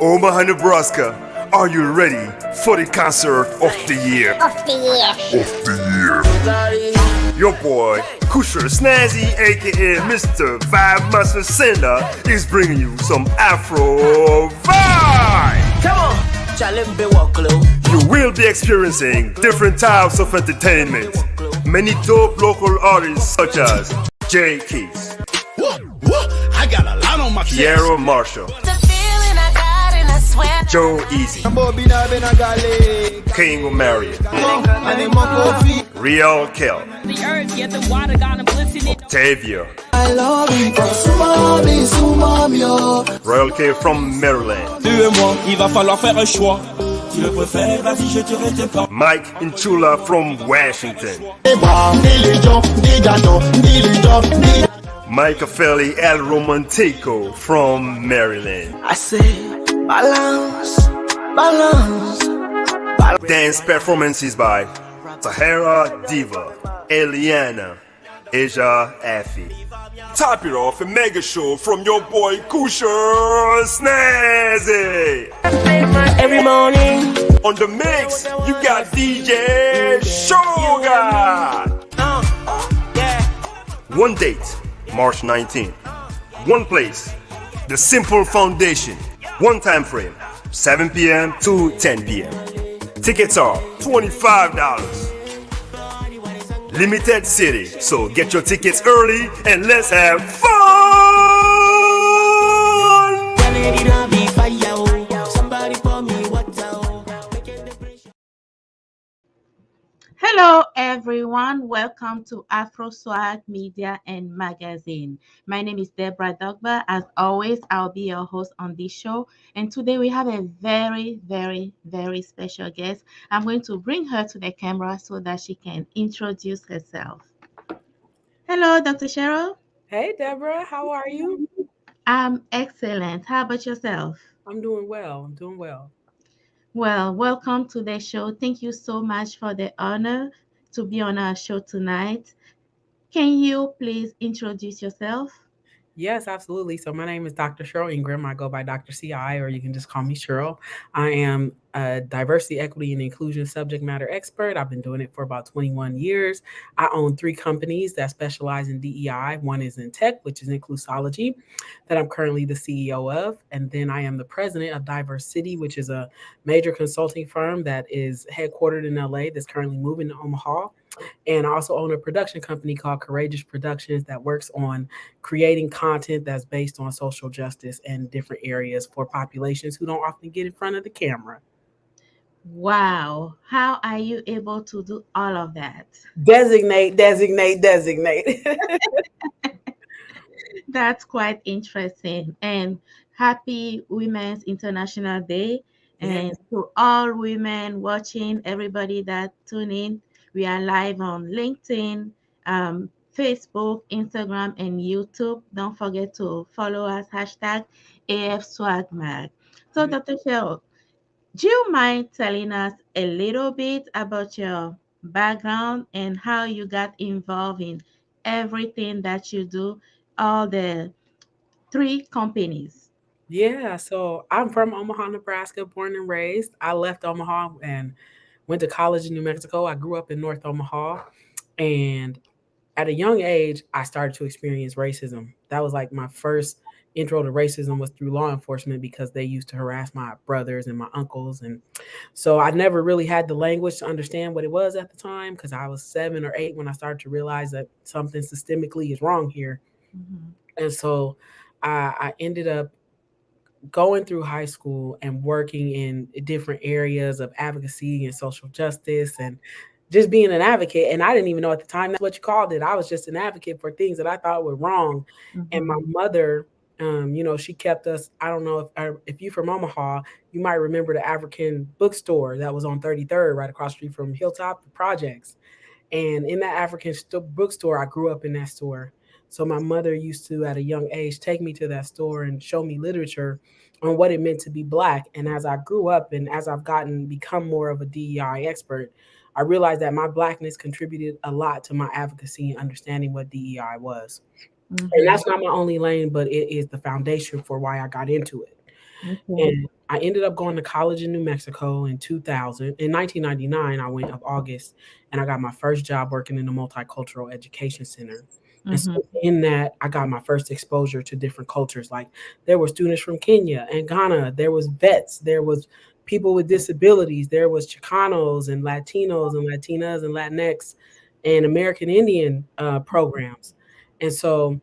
Omaha, Nebraska, are you ready for the concert of the year? Your boy, Kusher Snazzy, aka Mr. Vibe Master Sender, is bringing you some Afro vibe. Come on, challenge be walk low. You will be experiencing different types of entertainment. Many dope local artists such as Jay Keys, I got a lot on my chest. Piero Marshall, Joe Easy, King Omarion, Real Kel, The earth, yet the water gonna glisten it. Octavia, I love you, Sumamio. Royal K from Maryland, Tu et moi, il va falloir faire un choix. Tu le préfères, vas-y, je te reste. Mike Inchula from Washington, Mike Felly El Romantico from Maryland, I say, balance, balance. dance performances by Sahara Diva, Eliana, Asia Affy. Top it off a mega show from your boy Kusher Snazzy. Every morning. On the mix, you got DJ Sugar. Yeah. One date, March 19th. One place, the Simple Foundation. One time frame, 7 p.m. to 10 p.m. Tickets are $25. Limited city, so get your tickets early and let's have fun! Hello everyone, welcome to Afro Swag Media and Magazine. My name is Deborah Dogba. As always, I'll be your host on this show. And today we have a very, very special guest. I'm going to bring her to the camera so that she can introduce herself. Hello, Dr. Cheryl. Hey, Deborah, how are you? I'm excellent. How about yourself? I'm doing well. I'm doing well. Well, welcome to the show. Thank you so much for the honor to be on our show tonight. Can you please introduce yourself? Yes, absolutely. So my name is Dr. Cheryl Ingram. I go by Dr. CI, or you can just call me Cheryl. I am a diversity, equity, and inclusion subject matter expert. I've been doing it for about 21 years. I own 3 companies that specialize in DEI. One is in tech, which is Inclusology, that I'm currently the CEO of. And then I am the president of Diverse City, which is a major consulting firm that is headquartered in LA that's currently moving to Omaha. And I also own a production company called Courageous Productions that works on creating content that's based on social justice and different areas for populations who don't often get in front of the camera. Wow. How are you able to do all of that? Designate. That's quite interesting. And happy Women's International Day. And to all women watching, everybody that tune in, we are live on LinkedIn, Facebook, Instagram, and YouTube. Don't forget to follow us, #AFSwagMag. So, Dr. Cheryl, do you mind telling us a little bit about your background and how you got involved in everything that you do, all the 3 companies? Yeah, so I'm from Omaha, Nebraska, born and raised. I left Omaha and went to college in New Mexico. I grew up in North Omaha, and at a young age, I started to experience racism. That was like my first intro to racism was through law enforcement because they used to harass my brothers and my uncles. And so I never really had the language to understand what it was at the time because I was 7 or 8 when I started to realize that something systemically is wrong here. Mm-hmm. And so I ended up going through high school and working in different areas of advocacy and social justice and just being an advocate. And I didn't even know at the time that's what you called it. I was just an advocate for things that I thought were wrong. Mm-hmm. And my mother, she kept us, I don't know if you're from Omaha, you might remember the African bookstore that was on 33rd, right across the street from Hilltop Projects. And in that African bookstore, I grew up in that store. So my mother used to, at a young age, take me to that store and show me literature on what it meant to be Black. And as I grew up and as I've become more of a DEI expert, I realized that my Blackness contributed a lot to my advocacy and understanding what DEI was. Mm-hmm. And that's not my only lane, but it is the foundation for why I got into it. Mm-hmm. And I ended up going to college in New Mexico in 2000. In 1999, I went of August, and I got my first job working in a multicultural education center. And Mhm. so in that, I got my first exposure to different cultures. Like there were students from Kenya and Ghana, there was vets, there was people with disabilities, there was Chicanos and Latinos and Latinas and Latinx and American Indian programs. And so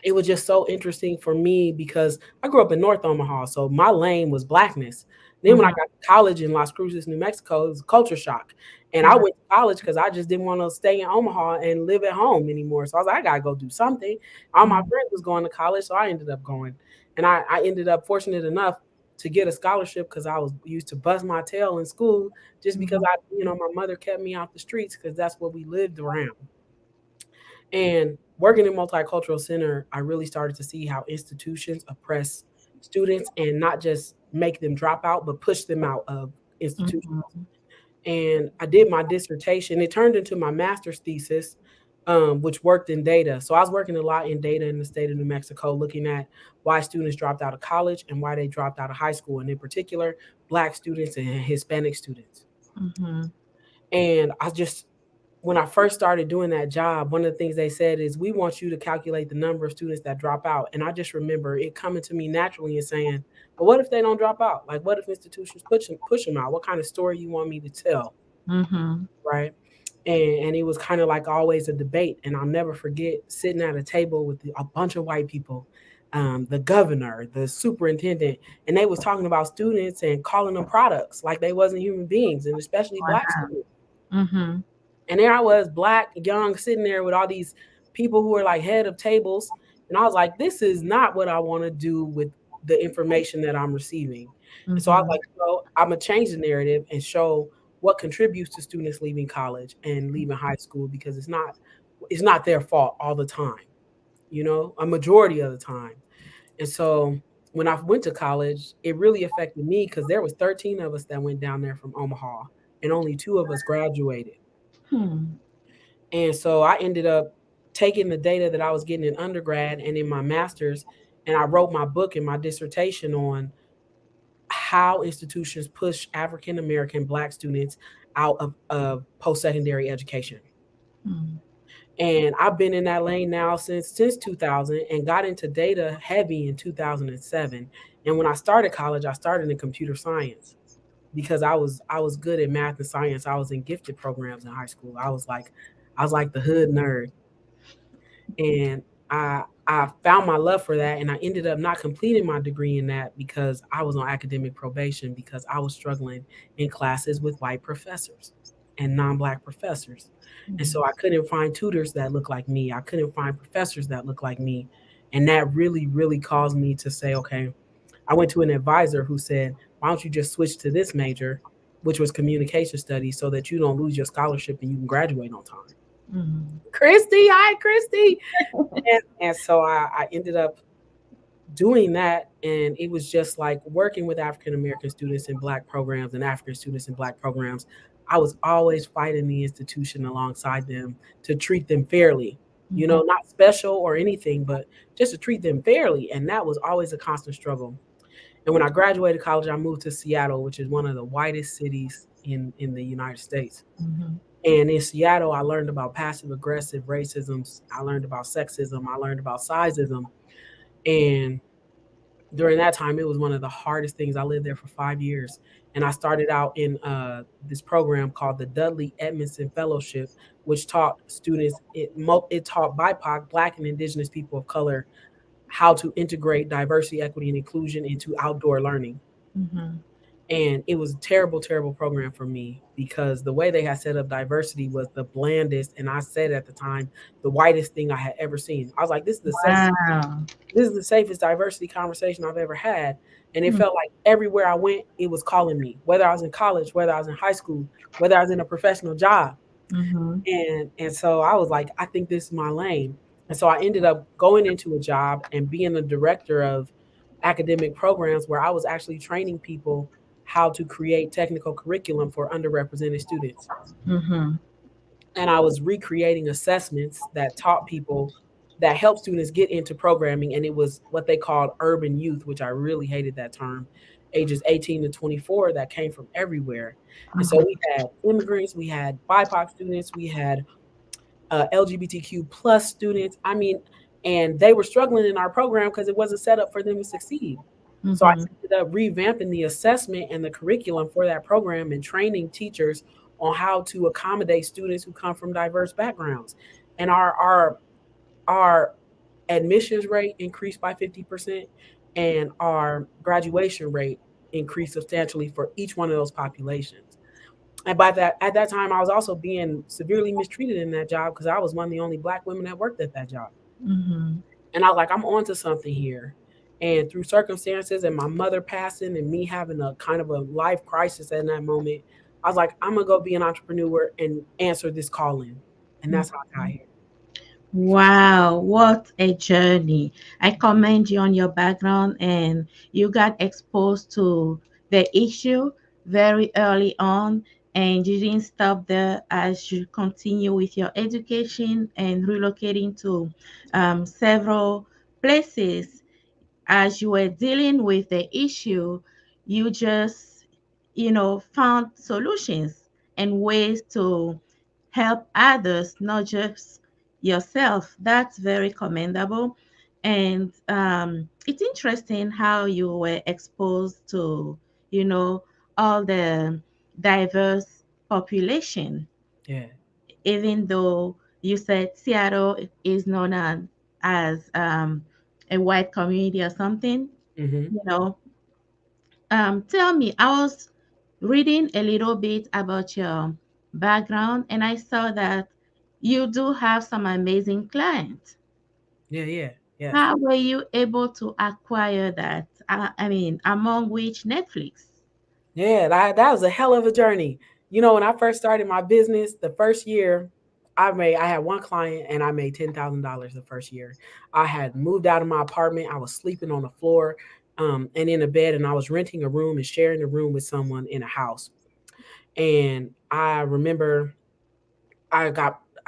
it was just so interesting for me because I grew up in North Omaha, so my lane was blackness. Then when I Mhm. got to college in Las Cruces, New Mexico, it was culture shock. And I Right. went to college because I just didn't want to stay in Omaha and live at home anymore. So I was like, I gotta go do something. All my Mhm. friends was going to college, so I ended up going. And I ended up fortunate enough to get a scholarship because I was used to bust my tail in school just because Mhm. my mother kept me out the streets because that's what we lived around. And working in multicultural center, I really started to see how institutions oppress students and not just make them drop out, but push them out of institutions. Mhm. And I did my dissertation. It turned into my master's thesis, which worked in data. So I was working a lot in data in the state of New Mexico, looking at why students dropped out of college and why they dropped out of high school, and in particular, Black students and Hispanic students. Mhm. And when I first started doing that job, one of the things they said is, we want you to calculate the number of students that drop out. And I just remember it coming to me naturally and saying, but what if they don't drop out? Like, what if institutions push them out? What kind of story you want me to tell? Mhm. Right. And it was kind of like always a debate. And I'll never forget sitting at a table with a bunch of white people, the governor, the superintendent, and they was talking about students and calling them products like they wasn't human beings, and especially Black Wow. students. Mhm. And there I was, Black, young, sitting there with all these people who are like head of tables. And I was like, this is not what I want to do with the information that I'm receiving. And so I was Mhm. like, I'm going to change the narrative and show what contributes to students leaving college and leaving high school, because it's not their fault all the time, a majority of the time. And so when I went to college, it really affected me because there was 13 of us that went down there from Omaha, and only 2 of us graduated. Hmm. And so I ended up taking the data that I was getting in undergrad and in my master's, and I wrote my book and my dissertation on how institutions push African American Black students out of post secondary education. Hmm. And I've been in that lane now since 2000, and got into data heavy in 2007. And when I started college, I started in computer science because I was good at math and science. I was in gifted programs in high school. I was like the hood nerd. And I found my love for that, and I ended up not completing my degree in that because I was on academic probation because I was struggling in classes with white professors and non-black professors. And so I couldn't find tutors that look like me. I couldn't find professors that look like me. And that really, really caused me to say, okay, I went to an advisor who said, why don't you just switch to this major, which was communication studies, so that you don't lose your scholarship and you can graduate on time. Mhm. Christy, hi, Christy. And so I ended up doing that. And it was just like working with African American students in Black programs and African students in Black programs. I was always fighting the institution alongside them to treat them fairly, Mhm. not special or anything, but just to treat them fairly. And that was always a constant struggle. And when I graduated college, I moved to Seattle, which is one of the whitest cities in the United States. Mhm. And in Seattle, I learned about passive aggressive racism. I learned about sexism. I learned about sizeism. And during that time, it was one of the hardest things. I lived there for 5 years. And I started out in this program called the Dudley Edmonson Fellowship, which taught students, it taught BIPOC, Black and Indigenous people of color, how to integrate diversity, equity, and inclusion into outdoor learning. Mhm. And it was a terrible, terrible program for me because the way they had set up diversity was the blandest. And I said at the time, the whitest thing I had ever seen. I was like, Wow. this is the safest diversity conversation I've ever had. And it Hmm. felt like everywhere I went, it was calling me, whether I was in college, whether I was in high school, whether I was in a professional job. Mhm. And so I was like, I think this is my lane. And so I ended up going into a job and being the director of academic programs where I was actually training people how to create technical curriculum for underrepresented students. Mhm. And I was recreating assessments that taught people that helped students get into programming. And it was what they called urban youth, which I really hated that term. ages 18 to 24 that came from everywhere. And so we had immigrants, we had BIPOC students, we had LGBTQ plus students. I mean, and they were struggling in our program because it wasn't set up for them to succeed. So I Mm-hmm. ended up revamping the assessment and the curriculum for that program and training teachers on how to accommodate students who come from diverse backgrounds. And our admissions rate increased by 50% and our graduation rate increased substantially for each one of those populations. And by that, at that time, I was also being severely mistreated in that job because I was one of the only Black women that worked at that job. Mm-hmm. And I was like, I'm onto something here. And through circumstances and my mother passing and me having a kind of a life crisis in that moment, I was like, I'm gonna go be an entrepreneur and answer this calling. And that's how I got here. Wow, what a journey. I commend you on your background, and you got exposed to the issue very early on, and you didn't stop there as you continue with your education and relocating to several places. As you were dealing with the issue, you just, found solutions and ways to help others, not just yourself. That's very commendable. And it's interesting how you were exposed to, you know, all the diverse population, Yeah. even though you said Seattle is known as a white community or something, Hmm. you know. Tell me, I was reading a little bit about your background and I saw that you do have some amazing clients. Yeah, yeah, yes. How were you able to acquire that? I mean, among which Netflix? Yeah, that was a hell of a journey. You know, when I first started my business, the first year I had one client and I made $10,000 the first year. I had moved out of my apartment. I was sleeping on the floor and in a bed, and I was renting a room and sharing a room with someone in a house. And I remember I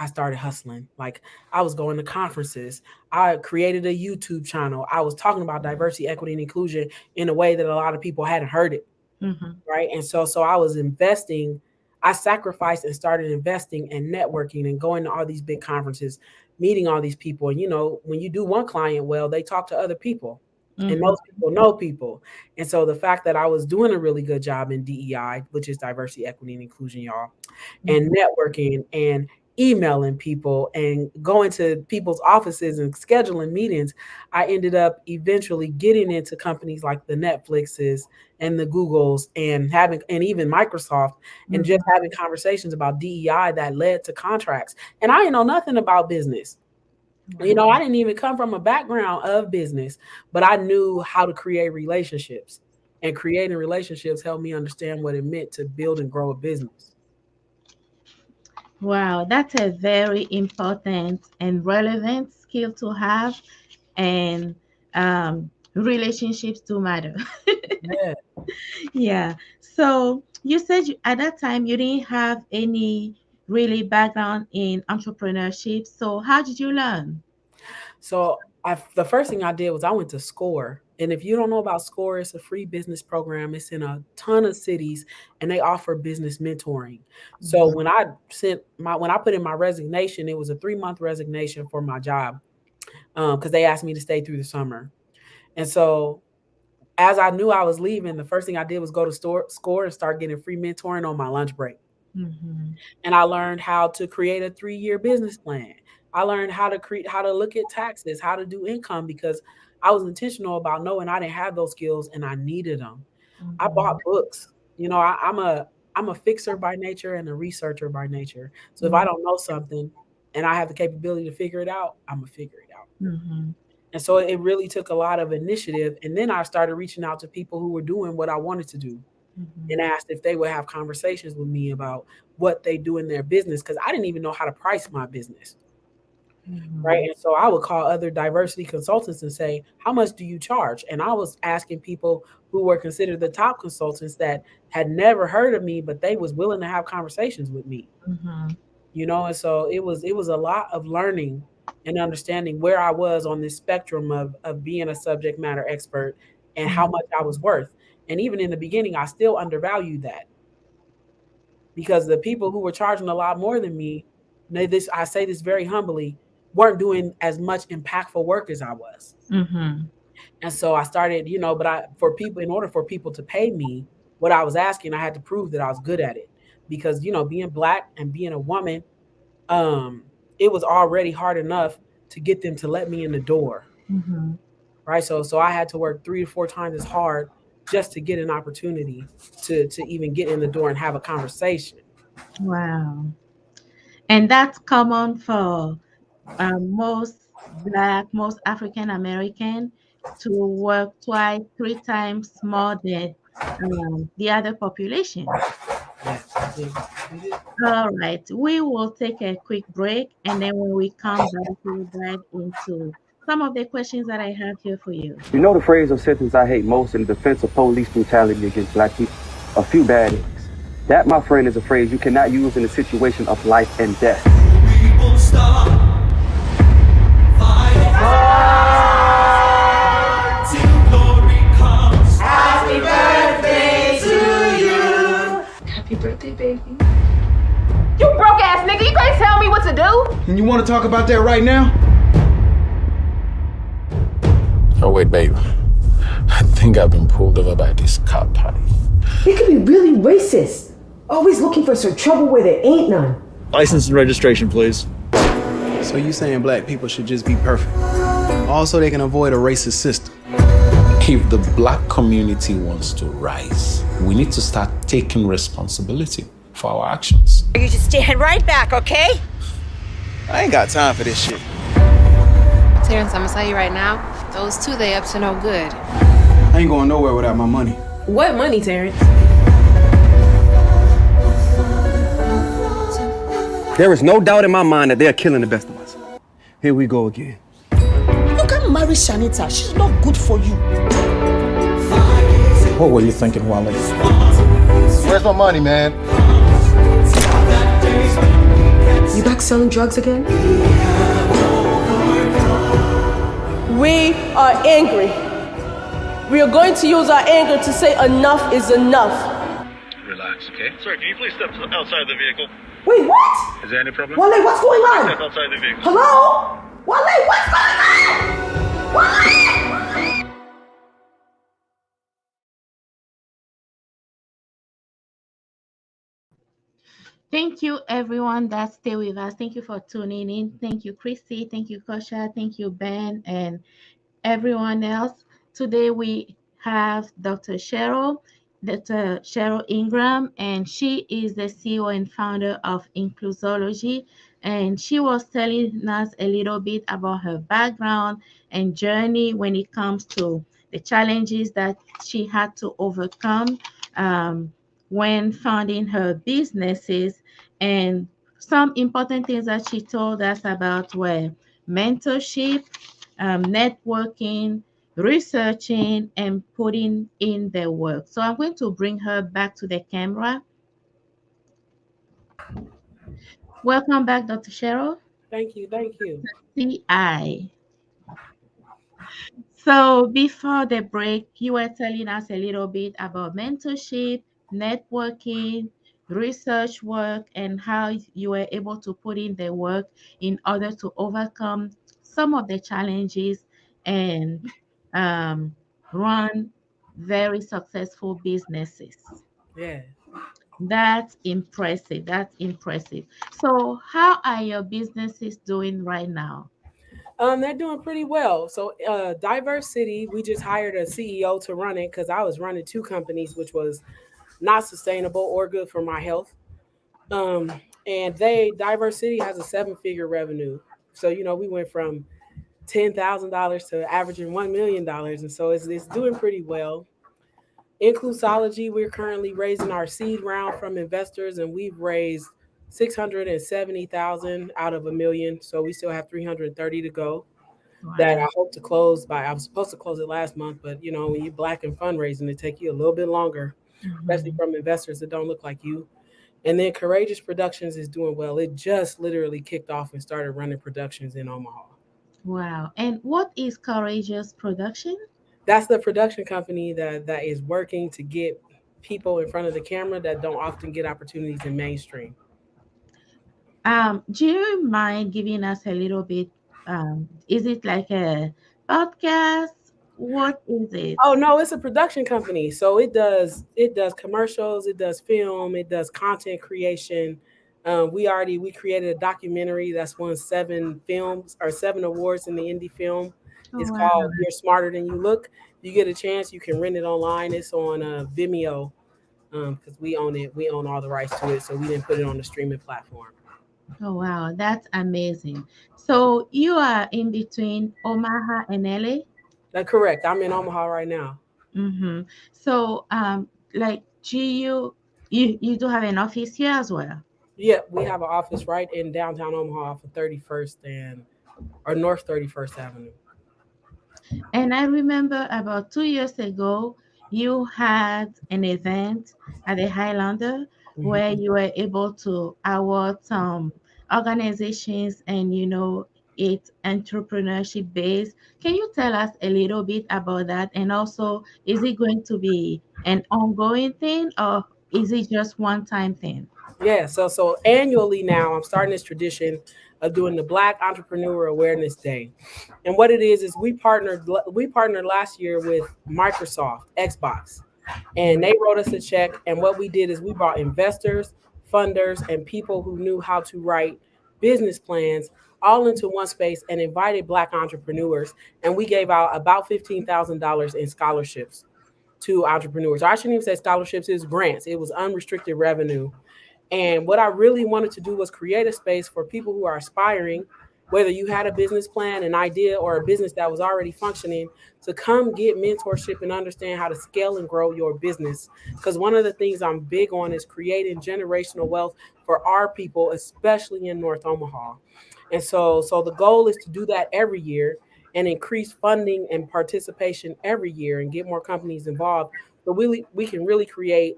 started hustling. Like I was going to conferences. I created a YouTube channel. I was talking about diversity, equity, and inclusion in a way that a lot of people hadn't heard it, Mm-hmm. right? And so I was investing. I sacrificed and started investing and networking and going to all these big conferences, meeting all these people. And when you do one client well, they talk to other people, and Mm-hmm. those people know people. And so the fact that I was doing a really good job in DEI, which is diversity, equity, and inclusion, y'all, and networking and emailing people and going to people's offices and scheduling meetings, I ended up eventually getting into companies like the Netflixes and the Googles and having, and even Microsoft, and Mm-hmm. just having conversations about DEI that led to contracts. And I didn't know nothing about business. I didn't even come from a background of business, but I knew how to create relationships. And creating relationships helped me understand what it meant to build and grow a business. Wow, that's a very important and relevant skill to have, and relationships do matter. Yeah. Yeah. So you said at that time you didn't have any really background in entrepreneurship. So how did you learn? So the first thing I did was I went to SCORE. And if you don't know about SCORE, it's a free business program. It's in a ton of cities and they offer business mentoring. So when I put in my resignation, it was a 3-month resignation for my job because they asked me to stay through the summer. And so as I knew I was leaving, the first thing I did was go to SCORE and start getting free mentoring on my lunch break. Mm-hmm. And I learned how to create a 3-year business plan. I learned how to look at taxes, how to do income, because I was intentional about knowing I didn't have those skills and I needed them. I Mm-hmm. bought books. I'm a fixer by nature and a researcher by nature. So if I Mm-hmm. don't know something and I have the capability to figure it out, I'm gonna figure it out. Mm-hmm. And so it really took a lot of initiative. And then I started reaching out to people who were doing what I wanted to do and asked if they would have conversations with me about what they do in their business because I didn't even know how to price my business. Right. Mm-hmm. And so I would call other diversity consultants and say, how much do you charge? And I was asking people who were considered the top consultants that had never heard of me, but they was willing to have conversations with me. Mm-hmm. And so it was a lot of learning and understanding where I was on this spectrum of being a subject matter expert and how much I was worth. And even in the beginning, I still undervalued that because the people who were charging a lot more than me, I say this very humbly, weren't doing as much impactful work as I was. Mm-hmm. And so I started, in order for people to pay me what I was asking, I had to prove that I was good at it. Because, being Black and being a woman, it was already hard enough to get them to let me in the door. Mm-hmm. Right. So I had to work 3 to 4 times as hard just to get an opportunity to even get in the door and have a conversation. Wow. And that's common for most Black, most African American to work twice, 3 times more than the other population. All right, we will take a quick break, and then when we come back, we'll dive into some of the questions that I have here for you. You know the phrase or sentence I hate most in defense of police brutality against Black people? A few bad eggs. That, my friend, is a phrase you cannot use in a situation of life and death. We won't stop fighting till glory comes. Happy birthday to you. Happy birthday, baby. You broke ass nigga, you can't tell me what to do. And you want to talk about that right now? Oh, wait, babe. I think I've been pulled over by this cop party. It could be really racist. Always looking for some trouble where there ain't none. License and registration, please. So you saying Black people should just be perfect? Also, they can avoid a racist system. If the Black community wants to rise, we need to start taking responsibility for our actions. You just stand right back, okay? I ain't got time for this shit. Terrence, I'm gonna tell you right now, those two, they up to no good. I ain't going nowhere without my money. What money, Terrence? There is no doubt in my mind that they are killing the best of us. Here we go again. You can't marry Shanita. She's not good for you. What were you thinking, Wale? Where's my money, man? You back selling drugs again? We are angry. We are going to use our anger to say enough is enough. Relax, okay? Sir, can you please step outside the vehicle? Wait, what? Is there any problem? Wale, what's going on? Step outside the vehicle. Hello? Wale, what's going on? Wale! Thank you, everyone that stay with us. Thank you for tuning in. Thank you, Christy. Thank you, Kosha. Thank you, Ben, and everyone else. Today we have Dr. Cheryl Ingram, and she is the CEO and founder of Inclusology. And she was telling us a little bit about her background and journey when it comes to the challenges that she had to overcome when founding her businesses. And some important things that she told us about were mentorship, networking, researching, and putting in the work. So I'm going to bring her back to the camera. Welcome back, Dr. Cheryl. Thank you. CI. So before the break, you were telling us a little bit about mentorship, networking, research work, and how you were able to put in the work in order to overcome some of the challenges and run very successful businesses. Yeah. That's impressive. So how are your businesses doing right now? They're doing pretty well. So Diversity, we just hired a CEO to run it because I was running 2 companies, which was not sustainable or good for my health. And Diversity has a 7-figure revenue. So, we went from $10,000 to averaging $1 million. And so it's doing pretty well. Inclusology, we're currently raising our seed round from investors, and we've raised $670,000 out of $1 million. So we still have 330 to go. Wow. That I hope to close by. I was supposed to close it last month, but when you're Black in fundraising, it takes you a little bit longer, especially from investors that don't look like you. And then Courageous Productions is doing well. It just literally kicked off and started running productions in Omaha. Wow. And what is Courageous Production? That's the production company that is working to get people in front of the camera that don't often get opportunities in mainstream. Do you mind giving us a little bit? Is it like a podcast? What is it? Oh no, it's a production company. So it does commercials, it does film, it does content creation. We created a documentary that's won 7 films or 7 awards in the indie film. Oh, It's wow. called You're Smarter Than You Look. You get a chance, you can rent it online. It's on Vimeo because we own it. We own all the rights to it, so we didn't put it on the streaming platform. Oh, wow. That's amazing. So you are in between Omaha and LA? That's correct. I'm in Omaha right now. Mm-hmm. So, like, you do have an office here as well? Yeah, we have an office right in downtown Omaha for 31st and or North 31st Avenue. And I remember about 2 years ago, you had an event at the Highlander where you were able to award some organizations and, it's entrepreneurship based. Can you tell us a little bit about that? And also, is it going to be an ongoing thing or is it just one time thing? Yeah, so annually now I'm starting this tradition of doing the Black Entrepreneur Awareness Day. And what it is we partnered last year with Microsoft, Xbox, and they wrote us a check. And what we did is we brought investors, funders, and people who knew how to write business plans all into one space and invited Black entrepreneurs. And we gave out about $15,000 in scholarships to entrepreneurs. I shouldn't even say scholarships, it was grants. It was unrestricted revenue. And what I really wanted to do was create a space for people who are aspiring, whether you had a business plan, an idea, or a business that was already functioning, to come get mentorship and understand how to scale and grow your business. Because one of the things I'm big on is creating generational wealth for our people, especially in North Omaha. And so the goal is to do that every year and increase funding and participation every year and get more companies involved. So we can really create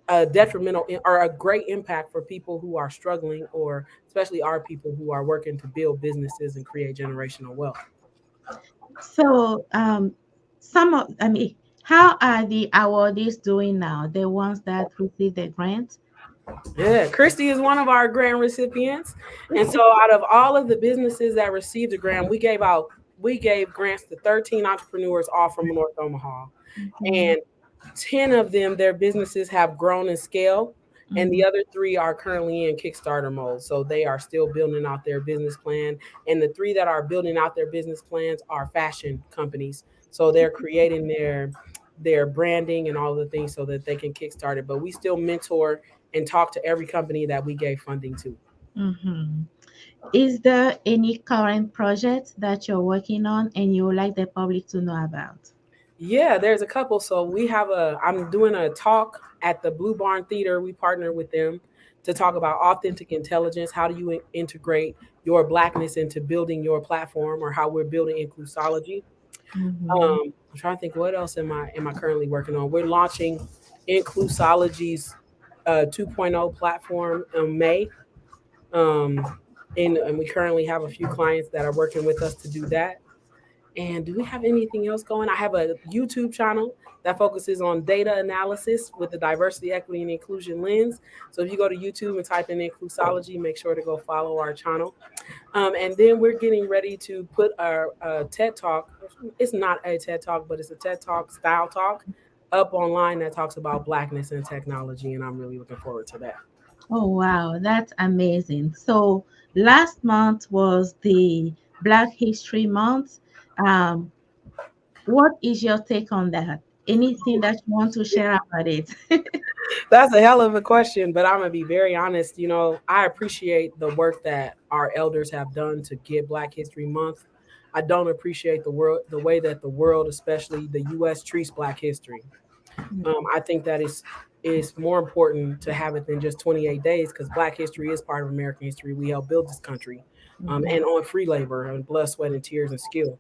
a detrimental or a great impact for people who are struggling, or especially our people who are working to build businesses and create generational wealth. So, how are the awardees doing now? The ones that received the grant? Yeah, Christy is one of our grant recipients. And so out of all of the businesses that received the grant, we gave grants to 13 entrepreneurs all from North Omaha. And 10 of them, their businesses have grown in scale, and the other 3 are currently in Kickstarter mode. So they are still building out their business plan. And the 3 that are building out their business plans are fashion companies. So they're creating their branding and all the things so that they can kickstart it. But we still mentor and talk to every company that we gave funding to. Mm-hmm. Is there any current project that you're working on and you would like the public to know about? Yeah, there's a couple. So I'm doing a talk at the Blue Barn Theater. We partner with them to talk about authentic intelligence. How do you integrate your Blackness into building your platform, or how we're building Inclusology? I'm trying to think, what else am I currently working on? We're launching Inclusology's 2.0 platform in May. And we currently have a few clients that are working with us to do that. And do we have anything else going? I have a YouTube channel that focuses on data analysis with the diversity, equity, and inclusion lens. So if you go to YouTube and type in Inclusology, make sure to go follow our channel. And then we're getting ready to put our TED Talk. It's not a TED Talk, but it's a TED Talk style talk up online that talks about Blackness and technology. And I'm really looking forward to that. Oh, wow. That's amazing. So last month was the Black History Month. What is your take on that? Anything that you want to share about it? That's a hell of a question, but I'm gonna be very honest. I appreciate the work that our elders have done to get Black History Month. I don't appreciate the way that the world, especially the U.S., treats Black history. I think that it's more important to have it than just 28 days, because Black history is part of American history. We helped build this country, and on free labor and blood, sweat, and tears and skill.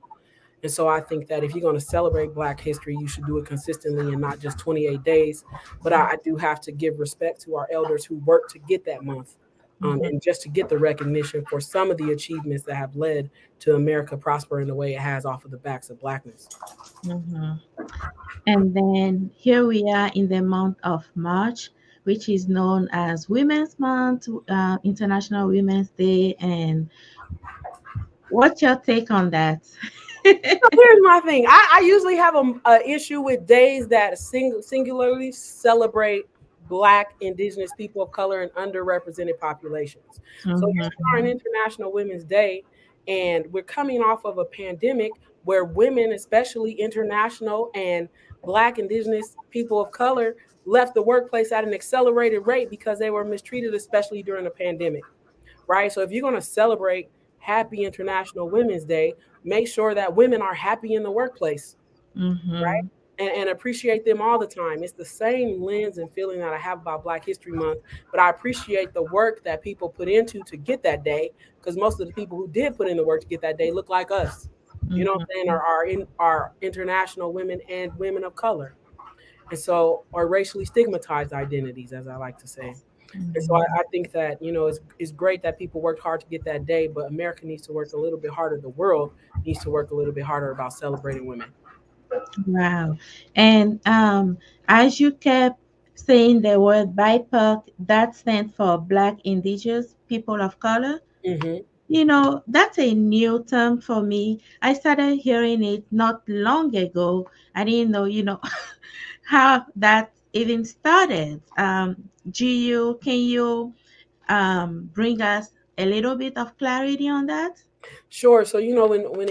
And so I think that if you're going to celebrate Black history, you should do it consistently and not just 28 days. But I do have to give respect to our elders who worked to get that month. and just to get the recognition for some of the achievements that have led to America prospering the way it has off of the backs of Blackness. And then here we are in the month of March, which is known as Women's Month, International Women's Day. And what's your take on that? Here's my thing. I usually have a issue with days that singularly celebrate Black, Indigenous, people of color, and underrepresented populations. So here we are on International Women's Day, and we're coming off of a pandemic where women, especially international and Black, Indigenous, people of color, left the workplace at an accelerated rate because they were mistreated, especially during the pandemic, right? So if you're going to celebrate Happy International Women's Day, make sure that women are happy in the workplace, right? And appreciate them all the time. It's the same lens and feeling that I have about Black History Month, but I appreciate the work that people put into to get that day, because most of the people who did put in the work to get that day look like us. You know what I'm saying? Are international women and women of color. And so, are racially stigmatized identities, as I like to say. And so I think that, it's great that people worked hard to get that day, but America needs to work a little bit harder. The world needs to work a little bit harder about celebrating women. Wow. And as you kept saying the word BIPOC, that stands for Black, Indigenous, People of Color. That's a new term for me. I started hearing it not long ago. I didn't know, how that even started. Can you bring us a little bit of clarity on that? Sure. So, when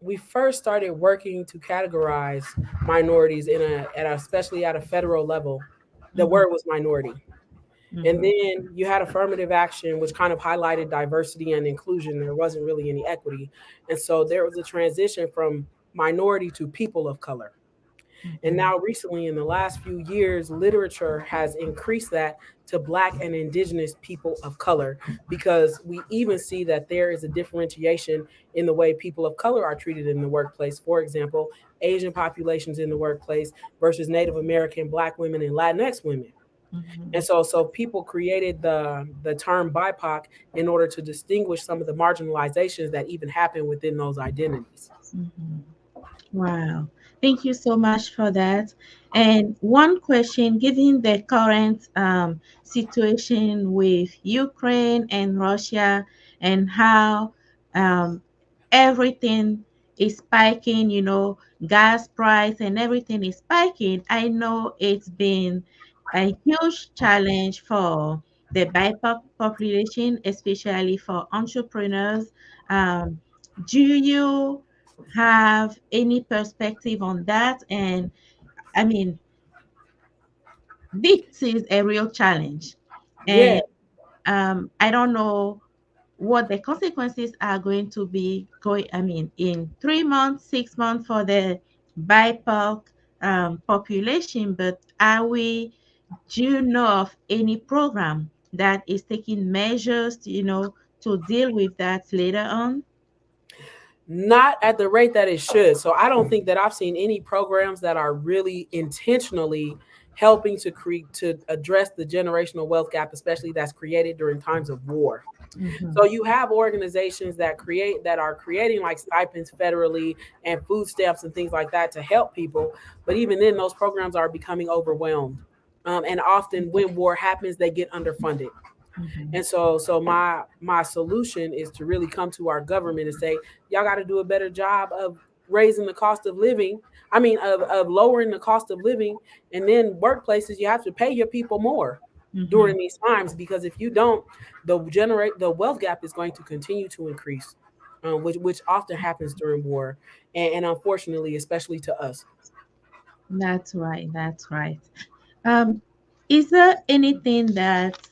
we first started working to categorize minorities especially at a federal level, the word was minority. And then you had affirmative action, which kind of highlighted diversity and inclusion. There wasn't really any equity. And so there was a transition from minority to people of color. And now recently, in the last few years, literature has increased that to Black and Indigenous people of color, because we even see that there is a differentiation in the way people of color are treated in the workplace. For example, Asian populations in the workplace versus Native American, Black women, and Latinx women. And so people created the term BIPOC in order to distinguish some of the marginalizations that even happen within those identities. Wow. Thank you so much for that. And one question, given the current situation with Ukraine and Russia, and how everything is spiking, gas price and everything is spiking, I know it's been a huge challenge for the BIPOC population, especially for entrepreneurs. Do you have any perspective on that? And I mean, this is a real challenge. Yeah. And I don't know what the consequences are going to be in 3 months, 6 months for the BIPOC population, but do you know of any program that is taking measures, to deal with that later on? Not at the rate that it should. So I don't think that I've seen any programs that are really intentionally helping to address the generational wealth gap, especially that's created during times of war. So you have organizations that are creating like stipends federally and food stamps and things like that to help people. But even then, those programs are becoming overwhelmed. And often when war happens, they get underfunded. And so my solution is to really come to our government and say, y'all got to do a better job of raising the cost of living. Of lowering the cost of living. And then workplaces, you have to pay your people more during these times, because if you don't, the wealth gap is going to continue to increase, which often happens during war, and unfortunately, especially to us. That's right. That's right. Is there anything that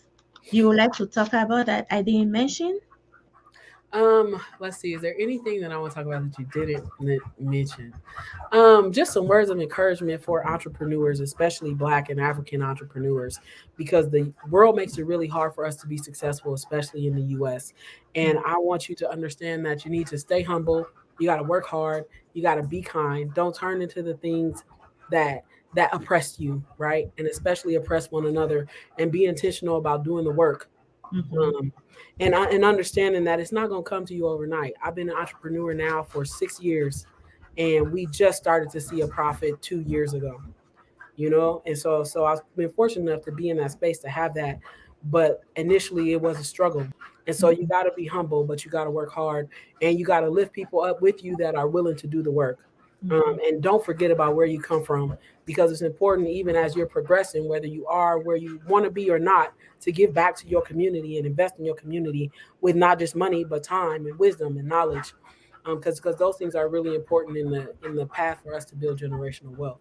you would like to talk about that I didn't mention? Let's see. Is there anything that I want to talk about that you didn't mention? Just some words of encouragement for entrepreneurs, especially Black and African entrepreneurs, because the world makes it really hard for us to be successful, especially in the U.S. And I want you to understand that you need to stay humble. You got to work hard. You got to be kind. Don't turn into the things that oppress you, right? And especially oppress one another, and be intentional about doing the work And understanding that it's not going to come to you overnight. I've been an entrepreneur now for 6 years, and we just started to see a profit 2 years ago. And so I've been fortunate enough to be in that space to have that, but initially it was a struggle. And so you got to be humble, but you got to work hard, and you got to lift people up with you that are willing to do the work. And don't forget about where you come from, because it's important, even as you're progressing, whether you are where you want to be or not, to give back to your community and invest in your community with not just money, but time and wisdom and knowledge, because those things are really important in the path for us to build generational wealth.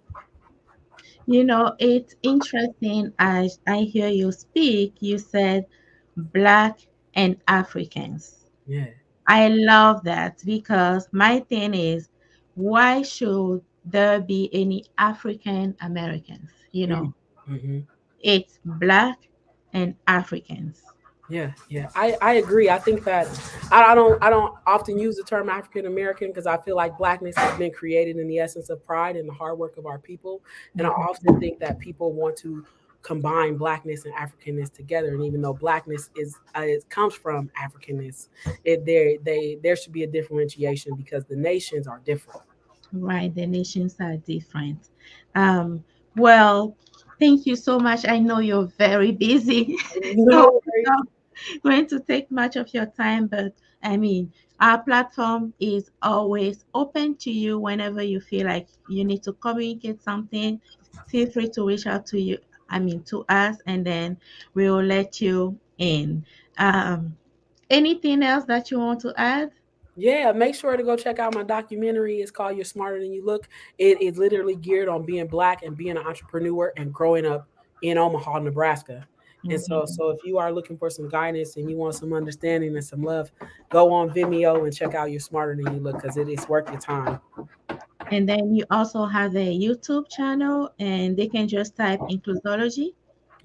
It's interesting as I hear you speak. You said Black and Africans. Yeah. I love that, because my thing is, why should there be any African Americans? It's Black and Africans. Yeah. I agree. I think that I don't often use the term African American, because I feel like Blackness has been created in the essence of pride and the hard work of our people. And I often think that people want to combine Blackness and Africanness together. And even though Blackness it comes from Africanness, there should be a differentiation, because the nations are different. Right, the nations are different. Well, thank you so much. I know you're very busy. So I'm not going to take much of your time, but I mean, our platform is always open to you. Whenever you feel like you need to communicate something, feel free to reach out to us, and then we will let you in. Anything else that you want to add? Yeah, make sure to go check out my documentary. It's called You're Smarter Than You Look. It is literally geared on being Black and being an entrepreneur and growing up in Omaha, Nebraska. And so if you are looking for some guidance and you want some understanding and some love, go on Vimeo and check out You're Smarter Than You Look, because it is worth your time. And then you also have a YouTube channel, and they can just type Inclusology.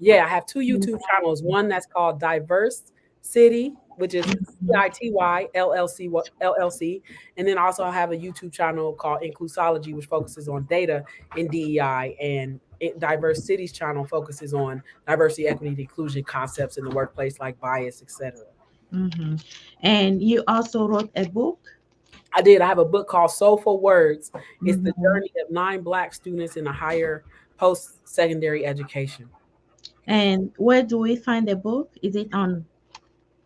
Yeah, I have 2 YouTube channels. One that's called Diverse City, which is CITY LLC. And then also I have a YouTube channel called Inclusology, which focuses on data in DEI, and Diverse Cities channel focuses on diversity, equity, and inclusion concepts in the workplace, like bias, etc. And you also wrote a book? I did. I have a book called Soulful Words. It's the journey of 9 Black students in a higher post-secondary education. And where do we find the book? Is it on?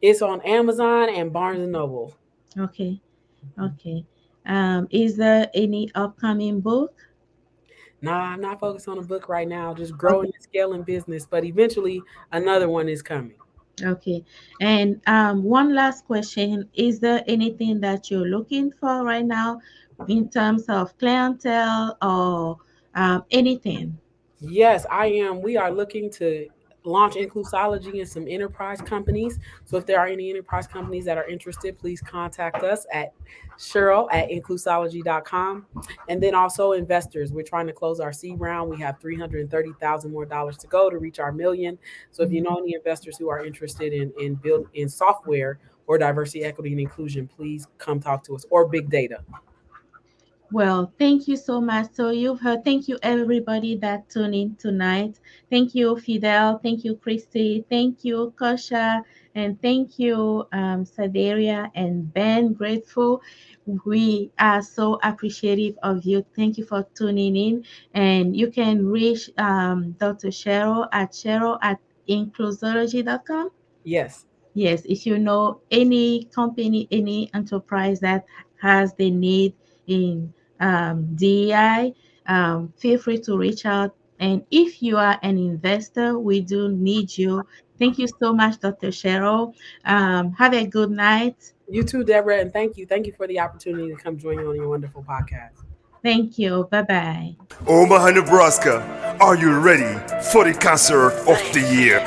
It's on Amazon and Barnes and Noble. Okay. Is there any upcoming book? No, I'm not focused on a book right now. Just growing and scaling business, but eventually another one is coming. Okay. And one last question: is there anything that you're looking for right now in terms of clientele or anything? Yes, I am. We are looking to launch Inclusology in some enterprise companies. So if there are any enterprise companies that are interested, please contact us at Cheryl@inclusology.com. And then also investors. We're trying to close our seed round. We have $330,000 more to go to reach our $1 million. So if you know any investors who are interested in software or diversity, equity, and inclusion, please come talk to us, or big data. Well, thank you so much. So you've heard, thank you everybody that tuned in tonight. Thank you, Fidel. Thank you, Christy. Thank you, Kosha. And thank you, Saderia and Ben. Grateful. We are so appreciative of you. Thank you for tuning in. And you can reach Dr. Cheryl at Inclusology.com. Yes. Yes. If you know any company, any enterprise that has the need in DEI, feel free to reach out. And if you are an investor, we do need you. Thank you so much, Dr. Cheryl. Have a good night. You too, Deborah, and thank you. Thank you for the opportunity to come join you on your wonderful podcast. Thank you. Bye-bye. Omaha, Nebraska, are you ready for the concert of the year?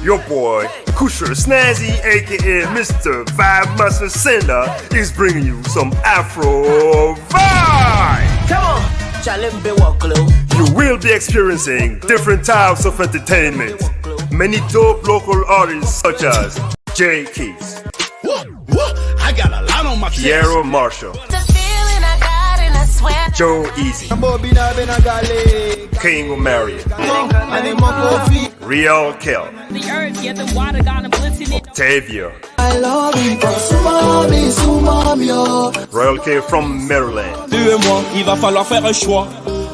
Your boy, Kusher Snazzy, aka Mr. Vibe Master Sender, is bringing you some Afro vibe. Come on, Chalembe Waklo. You will be experiencing different types of entertainment. Many dope local artists such as Jay Keys, I got a lot on my Piero Marshall, Joe Easy, King Omarion, Real Kill, The earth, yeah, the water gonna glisten it. Octavia, I love you, sumami, oh. Royal K from Maryland, Tu et moi, il va falloir faire un choix.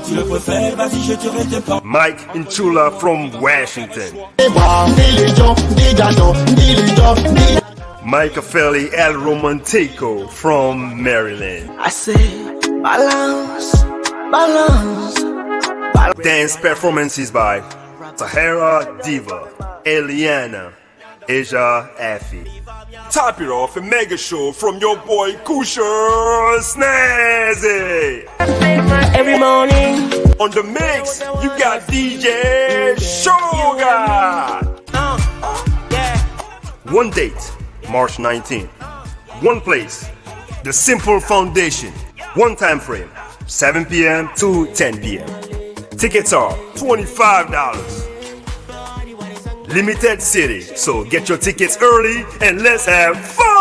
Tu le préfères, vas-y, je te retiens pas. Mike Inchula from Washington, Mike Felly El Romantico from Maryland. I say, balance, balance. Dance performances by Sahara Diva, Eliana, Asia Affy. Top it off a mega show from your boy Kusher Snazzy. Every morning. On the mix, you got DJ Sugar. One date, March 19th. One place, The Simple Foundation. One time frame, 7 p.m. to 10 p.m. Tickets are $25. Limited city, so get your tickets early and let's have fun!